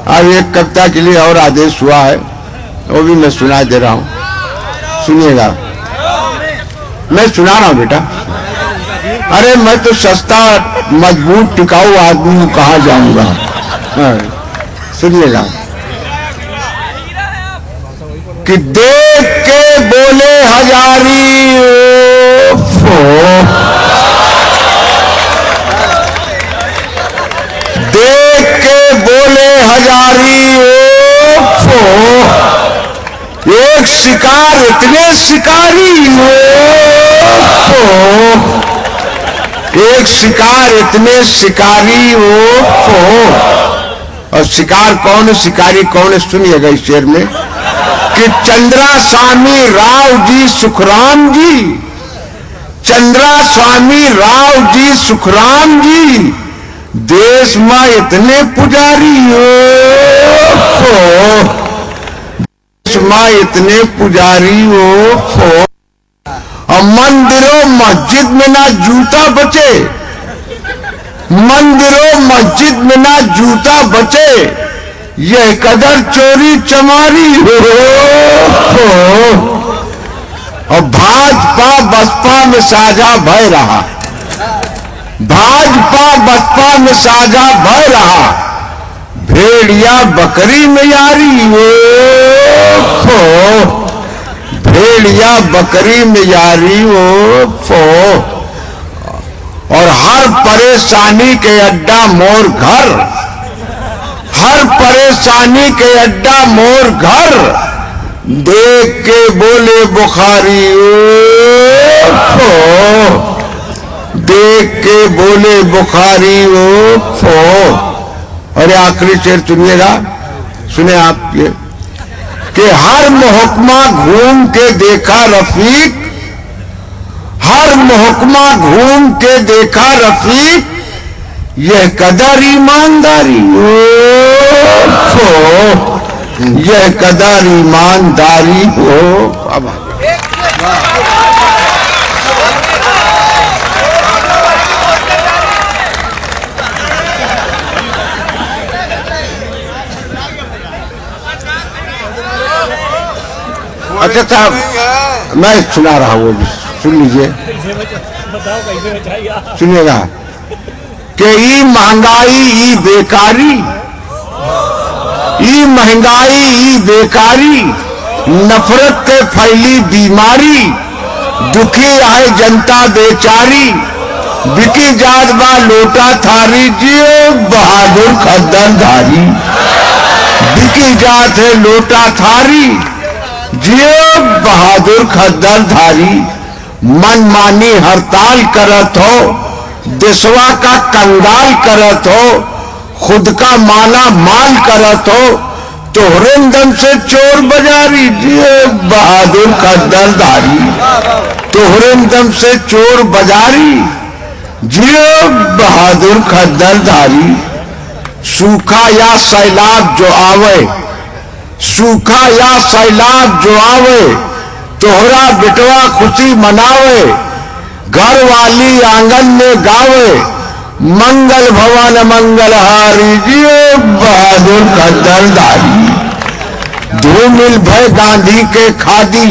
अब एक कविता के लिए और आदेश हुआ है, वो भी मैं सुना दे रहा हूँ, सुनिएगा। मैं सुना रहा हूँ बेटा। अरे मैं तो सस्ता मजबूत टिकाऊ आदमी कहाँ जाऊंगा। सुनिएगा कि देख के बोले हजारी देख के बोले हजारी एक शिकार इतने शिकारी एक शिकार इतने शिकारी और शिकार कौन शिकारी कौन, सुनिएगा इस शेर में कि चंद्रा स्वामी राव जी सुखराम जी, चंद्रा स्वामी राव जी सुखराम जी, देश में इतने पुजारी देश में इतने पुजारी और मंदिरों मस्जिद में ना जूता बचे, मंदिरों मस्जिद में ना जूता बचे, यह कदर चोरी चमारी और भाजपा बसपा में साझा भय रहा, भाजपा बसपा में साझा भय रहा, भेड़िया बकरी में यारी भेड़िया बकरी में यारी और हर परेशानी के अड्डा मोर घर, हर परेशानी के अड्डा मोर घर, देख के बोले बुखारी देख के बोले बुखारी और आखिरी शेर सुनिएगा, सुने आप ये कि हर महकमा घूम के देखा रफीक, हर महकमा घूम के देखा रफीक, यह कदर ईमानदारी यह कदर ईमानदारी हो। अब अच्छा साहब मैं सुना रहा हूँ, सुन लीजिए, सुनिएगा कि ई महंगाई ई बेकारी, ई महंगाई ई बेकारी, नफरत के फैली बीमारी, दुखी आए जनता बेचारी, बिकी जात बा लोटा थारी, जियो बहादुर खद्दरधारी, बिकी जात है लोटा थारी, जियो बहादुर खद्दरधारी, मनमानी हड़ताल करत हो, देशवा का कंगाल करत हो, खुद का माला माल करत हो, तोहरे दम से चोर बाजारी, जियो बहादुर खद्दरधारी, तोहरे दम से चोर बाजारी, जियो बहादुर खद्दरधारी। सूखा या सैलाब जो आवे, सूखा या सैलाब जो आवे, तोहरा बिटवा खुशी मनावे, घर वाली आंगन में गावे, मंगल भवन मंगलहारी, जियो बहादुर खद्दरधारी। धूमिल भय गांधी के खादी,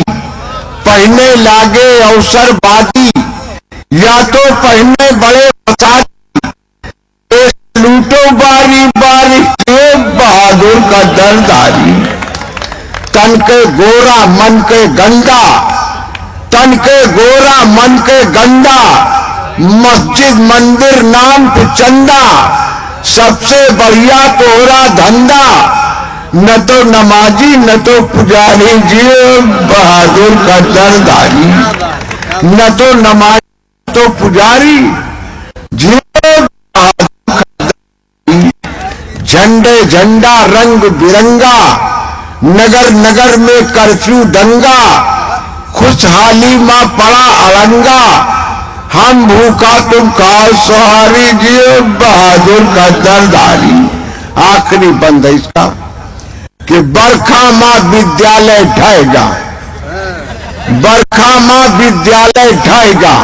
पहने लागे अवसरवादी, या तो पहने बड़े फसादी, लूटो बारी बारी, जियो बहादुर खद्दरधारी। तन के गोरा मन के गंदा, तन के गोरा मन के गंदा, मस्जिद मंदिर नाम पे चंदा, सबसे बढ़िया तोहरा धंधा, न तो नमाजी न तो पुजारी, जियो बहादुर खद्दरधारी। न तो नमाजी तो पुजारी, जियो बहादुर खद्दरधारी। झंडे झंडा रंग बिरंगा, नगर नगर में कर्फ्यू दंगा, खुशहाली मां पड़ा अड़ंगा, हम भूखा तुम खाओ सहारी, जियो बहादुर खद्दरधारी। आखिरी बंद है इसका कि बरखा मां विद्यालय ढहेगा, बरखा मां विद्यालय ढहेगा,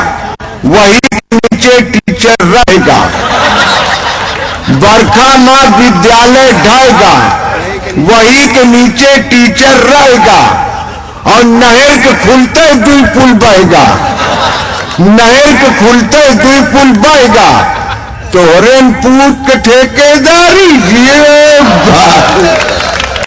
वही नीचे टीचर रहेगा। बरखा मां विद्यालय ढहेगा, वही के नीचे टीचर रहेगा और नहर के खुलते दुई पुल बहेगा, नहर के खुलते दुई पुल बहेगा, तोरे पूत के ठेकेदारी ये